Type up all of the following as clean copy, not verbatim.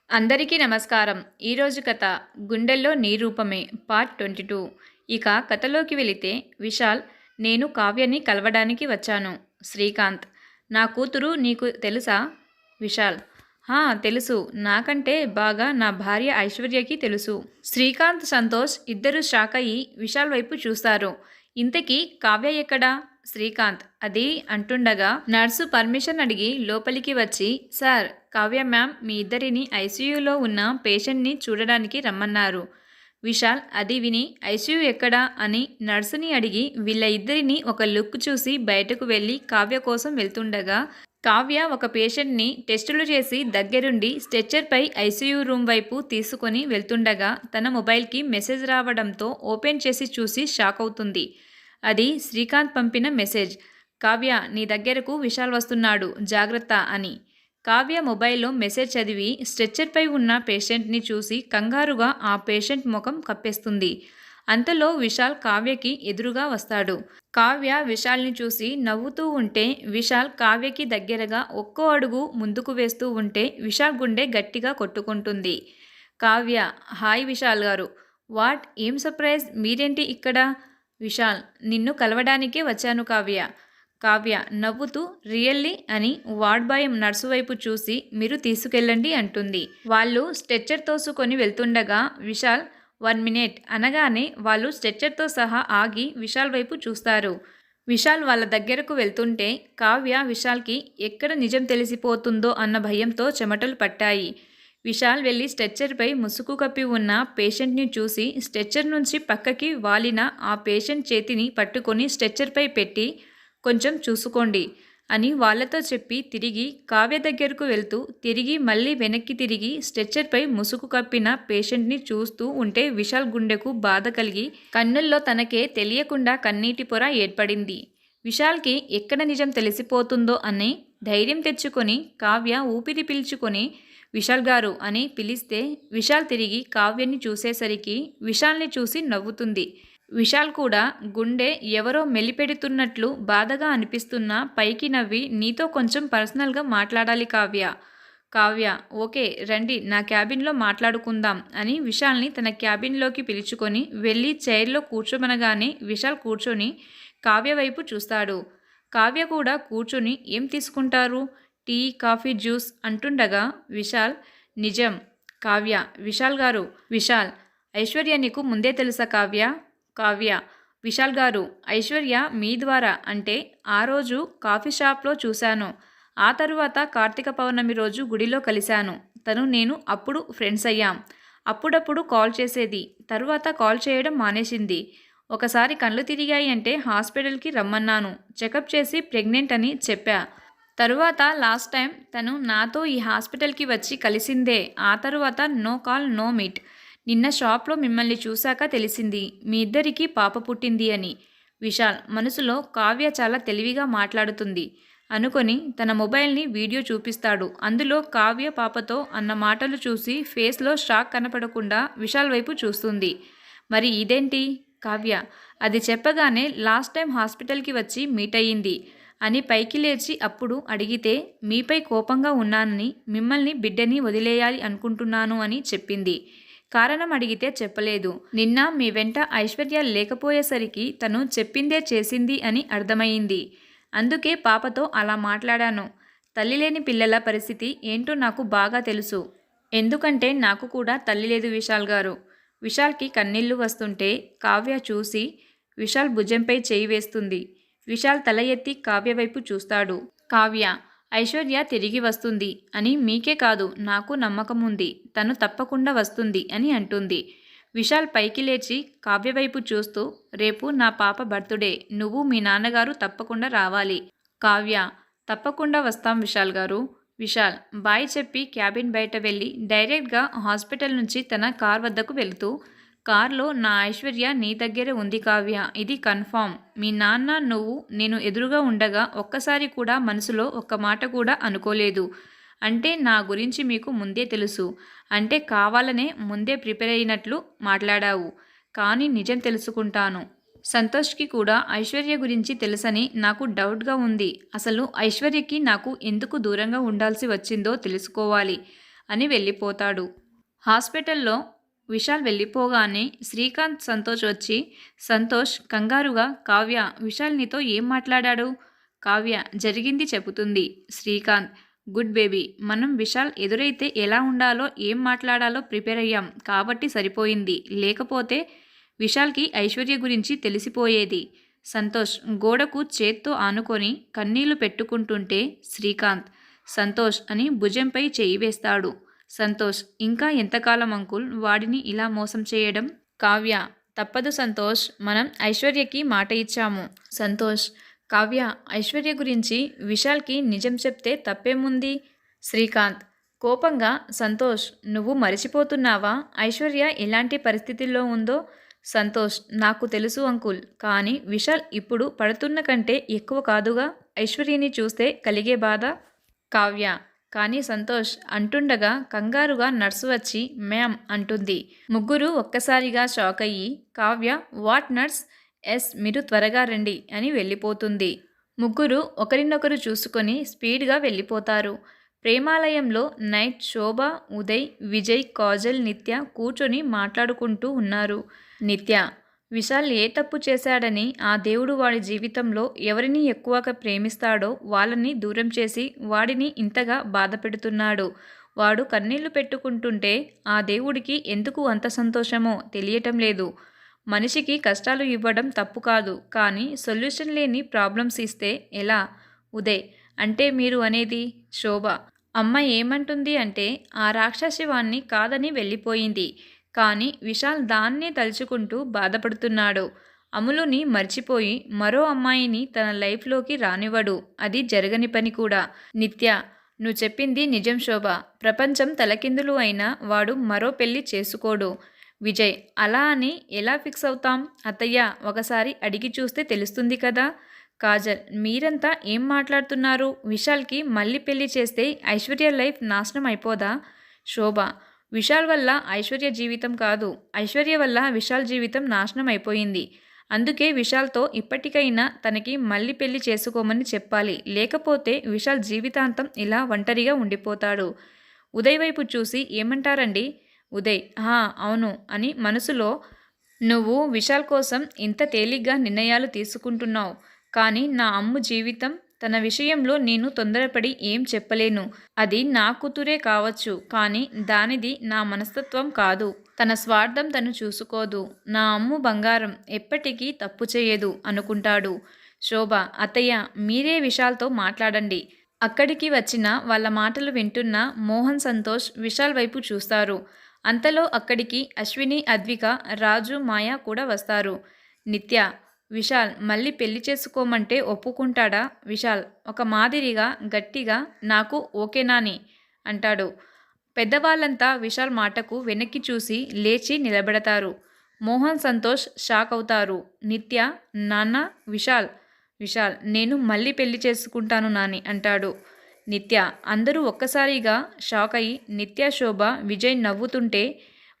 అందరికీ నమస్కారం. ఈరోజు కథ 'గుండెల్లో నీ రూపమే' పార్ట్ 22. ఇక కథలోకి వెళితే విశాల్, నేను కావ్యని కలవడానికి వచ్చాను. శ్రీకాంత్, నా కూతురు నీకు తెలుసా? విశాల్, తెలుసు. నాకంటే బాగా నా భార్య ఐశ్వర్యకి తెలుసు. శ్రీకాంత్, సంతోష్ ఇద్దరూ షాక్ అయ్యి విశాల్ వైపు చూస్తారు. ఇంతకీ కావ్య ఎక్కడా? శ్రీకాంత్ అది అంటుండగా నర్సు పర్మిషన్ అడిగి లోపలికి వచ్చి, సార్, కావ్య మ్యామ్ మీ ఇద్దరిని ఐసీయూలో ఉన్న పేషెంట్ని చూడడానికి రమ్మన్నారు. విశాల్ అది విని ఐసీయూ ఎక్కడా అని నర్సుని అడిగి వీళ్ళ ఇద్దరిని ఒక లుక్ చూసి బయటకు వెళ్ళి కావ్య కోసం వెళ్తుండగా కావ్య ఒక పేషెంట్ని టెస్టులు చేసి దగ్గరుండి స్ట్రెచ్చర్పై ఐసీయూ రూమ్ వైపు తీసుకొని వెళ్తుండగా తన మొబైల్కి మెసేజ్ రావడంతో ఓపెన్ చేసి చూసి షాక్ అవుతుంది. అది శ్రీకాంత్ పంపిన మెసేజ్. కావ్య, నీ దగ్గరకు విశాల్ వస్తున్నాడు, జాగ్రత్త అని. కావ్య మొబైల్లో మెసేజ్ చదివి స్ట్రెచ్చర్పై ఉన్న పేషెంట్ని చూసి కంగారుగా ఆ పేషెంట్ ముఖం కప్పేస్తుంది. అంతలో విశాల్ కావ్యకి ఎదురుగా వస్తాడు. కావ్య విశాల్ని చూసి నవ్వుతూ ఉంటే విశాల్ కావ్యకి దగ్గరగా ఒక్కో అడుగు ముందుకు వేస్తూ ఉంటే విశాల్ గుండె గట్టిగా కొట్టుకుంటుంది. కావ్య, హాయ్ విశాల్ గారు. వాట్, ఏం సర్ప్రైజ్, మీరేంటి ఇక్కడ? విశాల్, నిన్ను కలవడానికే వచ్చాను కావ్య. కావ్య నవ్వుతూ రియల్లీ అని వార్డ్ బాయ్ నర్సు వైపు చూసి మీరు తీసుకెళ్ళండి అంటుంది. వాళ్ళు స్ట్రెచ్చర్ తోసుకొని వెళ్తుండగా విశాల్ 1 మినిట్ అనగానే వాళ్ళు స్ట్రెచ్చర్తో సహా ఆగి విశాల్ వైపు చూస్తారు. విశాల్ వాళ్ళ దగ్గరకు వెళ్తుంటే కావ్య విశాల్కి ఎక్కడ నిజం తెలిసిపోతుందో అన్న భయంతో చెమటలు పట్టాయి. విశాల్ వెళ్ళి స్ట్రెచ్చర్పై ముసుగు కప్పి ఉన్న పేషెంట్ని చూసి స్ట్రెచ్చర్ నుంచి పక్కకి వాలిన ఆ పేషెంట్ చేతిని పట్టుకొని స్ట్రెచ్చర్పై పెట్టి కొంచెం చూసుకోండి అని వాళ్ళతో చెప్పి తిరిగి కావ్య దగ్గరకు వెళ్తూ తిరిగి మళ్ళీ వెనక్కి తిరిగి స్ట్రెచ్చర్పై ముసుగు కప్పిన పేషెంట్ని చూస్తూ ఉంటే విశాల్ గుండెకు బాధ కలిగి కన్నుల్లో తనకే తెలియకుండా కన్నీటి పొర ఏర్పడింది. విశాల్కి ఎక్కడ నిజం తెలిసిపోతుందో అని ధైర్యం తెచ్చుకొని కావ్య ఊపిరి పీల్చుకొని విశాల్ గారు అని పిలిస్తే విశాల్ తిరిగి కావ్యని చూసేసరికి విశాల్ని చూసి నవ్వుతుంది. విశాల్ కూడా గుండె ఎవరో మెలిపెడుతున్నట్లు బాధగా అనిపిస్తున్నా పైకి నవ్వి నీతో కొంచెం పర్సనల్గా మాట్లాడాలి కావ్య. కావ్య, ఓకే రండి, నా క్యాబిన్లో మాట్లాడుకుందాం అని విశాల్ని తన క్యాబిన్లోకి పిలుచుకొని వెళ్ళి చైర్లో కూర్చోమనగానే విశాల్ కూర్చొని కావ్య వైపు చూస్తాడు. కావ్య కూడా కూర్చొని ఏం తీసుకుంటారు, టీ, కాఫీ, జ్యూస్ అంటుండగా విశాల్, నిజం కావ్య. విశాల్ గారు, విశాల్, ఐశ్వర్య నీకు ముందే తెలుసా కావ్య? కావ్య, విశాల్ గారు, ఐశ్వర్య మీ ద్వారా అంటే ఆ రోజు కాఫీ షాప్లో చూశాను. ఆ తరువాత కార్తీక పౌర్ణమి రోజు గుడిలో కలిశాను. తను నేను అప్పుడు ఫ్రెండ్స్ అయ్యాం. అప్పుడప్పుడు కాల్ చేసేది, తరువాత కాల్ చేయడం మానేసింది. ఒకసారి కళ్ళు తిరిగాయి అంటే హాస్పిటల్కి రమ్మన్నాను. చెకప్ చేసి ప్రెగ్నెంట్ అని చెప్పా. తరువాత లాస్ట్ టైం తను నాతో ఈ హాస్పిటల్కి వచ్చి కలిసిందే. ఆ తరువాత నో కాల్ నో మీట్. నిన్న షాప్లో మిమ్మల్ని చూశాక తెలిసింది మీ ఇద్దరికీ పాప పుట్టింది అని. విశాల్ మనసులో కావ్య చాలా తెలివిగా మాట్లాడుతుంది అనుకొని తన మొబైల్ని వీడియో చూపిస్తాడు. అందులో కావ్య పాపతో అన్న మాటలు చూసి ఫేస్లో షాక్ కనపడకుండా విశాల్ వైపు చూస్తుంది. మరి ఇదేంటి? కావ్య, అది చెప్పగానే లాస్ట్ టైం హాస్పిటల్కి వచ్చి మీట్ అయ్యింది అని పైకి లేచి అప్పుడు అడిగితే మీపై కోపంగా ఉన్నానని, మిమ్మల్ని బిడ్డని వదిలేయాలి అనుకుంటున్నాను అని చెప్పింది. కారణం అడిగితే చెప్పలేదు. నిన్న మీ వెంట ఐశ్వర్య లేకపోయేసరికి తను చెప్పిందే చేసింది అని అర్థమైంది. అందుకే పాపతో అలా మాట్లాడాను. తల్లి లేని పిల్లల పరిస్థితి ఏంటో నాకు బాగా తెలుసు. ఎందుకంటే నాకు కూడా తల్లి లేదు విశాల్ గారు. విశాల్కి కన్నీళ్లు వస్తుంటే కావ్య చూసి విశాల్ భుజంపై చేయి వేస్తుంది. విశాల్ తల ఎత్తి కావ్య వైపు చూస్తాడు. కావ్య, ఐశ్వర్య తిరిగి వస్తుంది అని మీకే కాదు నాకు నమ్మకం ఉంది. తను తప్పకుండా వస్తుంది అని అంటుంది. విశాల్ పైకి లేచి కావ్య వైపు చూస్తూ, రేపు నా పాప బర్త్డే, నువ్వు మీ నాన్నగారు తప్పకుండా రావాలి. కావ్య, తప్పకుండా వస్తాం విశాల్ గారు. విశాల్ బాయ్ చెప్పి క్యాబిన్ బయట వెళ్ళి డైరెక్ట్గా హాస్పిటల్ నుంచి తన కార్ వద్దకు వెళుతూ, కార్లో నా ఐశ్వర్య నీ దగ్గరే ఉంది కావ్య, ఇది కన్ఫామ్. మీ నాన్న నువ్వు నేను ఎదురుగా ఉండగా ఒక్కసారి కూడా మనసులో ఒక్క మాట కూడా అనుకోలేదు. అంటే నా గురించి మీకు ముందే తెలుసు. అంటే కావాలనే ముందే ప్రిపేర్ అయినట్లు మాట్లాడావు. కానీ నిజం తెలుసుకుంటాను. సంతోష్కి కూడా ఐశ్వర్య గురించి తెలుసని నాకు డౌట్గా ఉంది. అసలు ఐశ్వర్యకి నాకు ఎందుకు దూరంగా ఉండాల్సి వచ్చిందో తెలుసుకోవాలి అని వెళ్ళిపోతాడు. హాస్పిటల్లో విశాల్ వెళ్ళిపోగానే శ్రీకాంత్ సంతోష్ వచ్చి, సంతోష్ కంగారుగా కావ్య విశాల్ నీతో ఏం మాట్లాడాడు? కావ్య జరిగింది చెబుతుంది. శ్రీకాంత్ గుడ్ బేబీ, మనం విశాల్ ఎదురైతే ఎలా ఉండాలో ఏం మాట్లాడాలో ప్రిపేర్ అయ్యాం కాబట్టి సరిపోయింది, లేకపోతే విశాల్కి ఐశ్వర్య గురించి తెలిసిపోయేది. సంతోష్ గోడకు చేత్తో ఆనుకొని కన్నీళ్లు పెట్టుకుంటుంటే శ్రీకాంత్ సంతోష్ అని భుజంపై చేయి వేస్తాడు. సంతోష్ ఇంకా ఎంతకాలం అంకుల్ వాడిని ఇలా మోసం చేయడం? కావ్య తప్పదు సంతోష్, మనం ఐశ్వర్యకి మాట ఇచ్చాము. సంతోష్ కావ్య ఐశ్వర్య గురించి విశాల్కి నిజం చెప్తే తప్పేముంది? శ్రీకాంత్ కోపంగా సంతోష్ నువ్వు మరిచిపోతున్నావా ఐశ్వర్య ఎలాంటి పరిస్థితుల్లో ఉందో? సంతోష్ నాకు తెలుసు అంకుల్, కానీ విశాల్ ఇప్పుడు పడుతున్న కంటే ఎక్కువ కాదుగా ఐశ్వర్యని చూస్తే కలిగే బాధ. కావ్య కానీ సంతోష్ అంటుండగా కంగారుగా నర్సు వచ్చి మ్యామ్ అంటుంది. ముగ్గురు ఒక్కసారిగా షాక్ అయ్యి కావ్య వాట్ నర్స్, ఎస్ మీరు త్వరగా రండి అని వెళ్ళిపోతుంది. ముగ్గురు ఒకరినొకరు చూసుకొని స్పీడ్గా వెళ్ళిపోతారు. ప్రేమాలయంలో నైట్ శోభ, ఉదయ్, విజయ్, కాజల్, నిత్య కూర్చొని మాట్లాడుకుంటూ ఉన్నారు. నిత్య విశాల్ ఏ తప్పు చేశాడని ఆ దేవుడు వాడి జీవితంలో ఎవరిని ఎక్కువగా ప్రేమిస్తాడో వాళ్ళని దూరం చేసి వాడిని ఇంతగా బాధ పెడుతున్నాడు. వాడు కన్నీళ్లు పెట్టుకుంటుంటే ఆ దేవుడికి ఎందుకు అంత సంతోషమో తెలియటం లేదు. మనిషికి కష్టాలు ఇవ్వడం తప్పు కాదు, కానీ సొల్యూషన్ లేని ప్రాబ్లమ్స్ ఇస్తే ఎలా? ఉదయ్ అంటే మీరు అనేది? శోభ అమ్మ ఏమంటుంది అంటే ఆ రాక్షసి వాణ్ణి కాదని వెళ్ళిపోయింది, కానీ విశాల్ దాన్నే తలుచుకుంటూ బాధపడుతున్నాడు. అమలుని మర్చిపోయి మరో అమ్మాయిని తన లైఫ్లోకి రానివ్వడు, అది జరగని పని కూడా. నిత్య నువ్వు చెప్పింది నిజం శోభ, ప్రపంచం తలకిందులు అయినా వాడు మరో పెళ్లి చేసుకోడు. విజయ్ అలా అని ఎలా ఫిక్స్ అవుతాం అత్తయ్య, ఒకసారి అడిగి చూస్తే తెలుస్తుంది కదా. కాజల్ మీరంతా ఏం మాట్లాడుతున్నారు? విశాల్కి మళ్ళీ పెళ్లి చేస్తే ఐశ్వర్య లైఫ్ నాశనం అయిపోదా? శోభ విశాల్ వల్ల ఐశ్వర్య జీవితం కాదు, ఐశ్వర్య వల్ల విశాల్ జీవితం నాశనం అయిపోయింది. అందుకే విశాల్తో ఇప్పటికైనా తనకి మళ్ళీ పెళ్లి చేసుకోమని చెప్పాలి, లేకపోతే విశాల్ జీవితాంతం ఇలా ఒంటరిగా ఉండిపోతాడు. ఉదయ్ వైపు చూసి ఏమంటారండి? ఉదయ్ అవును అని మనసులో, నువ్వు విశాల్ కోసం ఇంత తేలిగ్గా నిర్ణయాలు తీసుకుంటున్నావు, కానీ నా అమ్ము జీవితం, తన విషయంలో నేను తొందరపడి ఏం చెప్పలేను. అది నా కూతురే కావచ్చు, కానీ దానిది నా మనస్తత్వం కాదు. తన స్వార్థం తను చూసుకోదు. నా అమ్ము బంగారం, ఎప్పటికీ తప్పు చేయదు అనుకుంటాడు. శోభ అత్తయ్య మీరే విశాల్తో మాట్లాడండి. అక్కడికి వచ్చిన వాళ్ళ మాటలు వింటున్న మోహన్, సంతోష్ విశాల్ వైపు చూస్తారు. అంతలో అక్కడికి అశ్విని, అద్విక, రాజు, మాయ కూడా వస్తారు. నిత్య విశాల్ మళ్ళీ పెళ్లి చేసుకోమంటే ఒప్పుకుంటాడా? విశాల్ ఒక మాదిరిగా గట్టిగా నాకు ఓకేనాని అంటాడు. పెద్దవాళ్ళంతా విశాల్ మాటకు వెనక్కి చూసి లేచి నిలబెడతారు. మోహన్, సంతోష్ షాక్ అవుతారు. నిత్య నాన్న విశాల్ విశాల్ నేను మళ్ళీ పెళ్లి చేసుకుంటాను నాని అంటాడు. నిత్య అందరూ ఒక్కసారిగా షాక్ అయి నిత్య, శోభ, విజయ్ నవ్వుతుంటే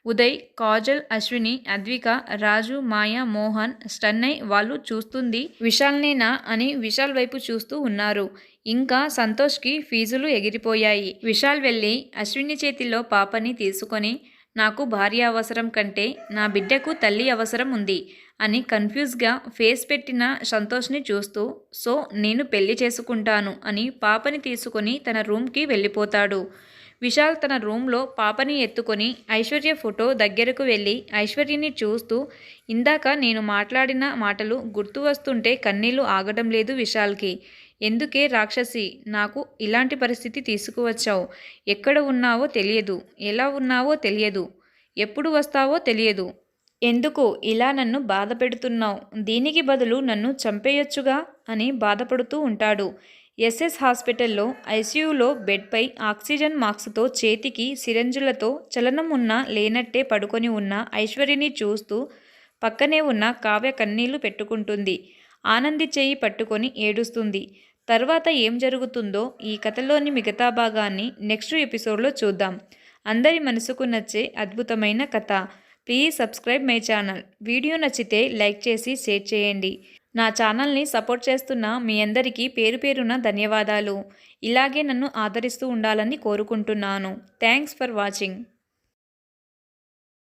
ఉదయ్, కాజల్, అశ్విని, అద్విక, రాజు, మాయ, మోహన్ స్టన్నై వాళ్ళు చూస్తుంది విశాల్నేనా అని విశాల్ వైపు చూస్తూ ఉన్నారు. ఇంకా సంతోష్కి ఫీజులు ఎగిరిపోయాయి. విశాల్ వెళ్ళి అశ్విని చేతిలో పాపని తీసుకొని నాకు భార్య అవసరం కంటే నా బిడ్డకు తల్లి అవసరం ఉంది అని కన్ఫ్యూజ్గా ఫేస్ పెట్టిన సంతోష్ని చూస్తూ, సో నేను పెళ్లి చేసుకుంటాను అని పాపని తీసుకొని తన రూమ్కి వెళ్ళిపోతాడు. విశాల్ తన రూమ్లో పాపని ఎత్తుకొని ఐశ్వర్య ఫోటో దగ్గరకు వెళ్ళి ఐశ్వర్యని చూస్తూ, ఇందాక నేను మాట్లాడిన మాటలు గుర్తు వస్తుంటే కన్నీళ్లు ఆగడం లేదు విశాల్కి. ఎందుకే రాక్షసి నాకు ఇలాంటి పరిస్థితి తీసుకువచ్చావు? ఎక్కడ ఉన్నావో తెలియదు, ఎలా ఉన్నావో తెలియదు, ఎప్పుడు వస్తావో తెలియదు. ఎందుకు ఇలా నన్ను బాధ పెడుతున్నావు? దీనికి బదులు నన్ను చంపేయొచ్చుగా అని బాధపడుతూ ఉంటాడు. ఎస్ఎస్ హాస్పిటల్లో ఐసీయూలో బెడ్పై ఆక్సిజన్ మాస్క్తో చేతికి సిరంజులతో చలనం ఉన్నా లేనట్టే పడుకొని ఉన్న ఐశ్వర్యని చూస్తూ పక్కనే ఉన్న కావ్య కన్నీళ్లు పెట్టుకుంటుంది. ఆనంది చేయి పట్టుకొని ఏడుస్తుంది. తర్వాత ఏం జరుగుతుందో ఈ కథలోని మిగతా భాగాన్ని నెక్స్ట్ ఎపిసోడ్లో చూద్దాం. అందరి మనసుకు నచ్చే అద్భుతమైన కథ. Please subscribe my channel. Video నచ్చితే లైక్ చేసి షేర్ చేయండి. నా ఛానల్ని సపోర్ట్ చేస్తున్న మీ అందరికీ పేరు పేరున ధన్యవాదాలు. ఇలాగే నన్ను ఆదరిస్తూ ఉండాలని కోరుకుంటున్నాను. Thanks for watching.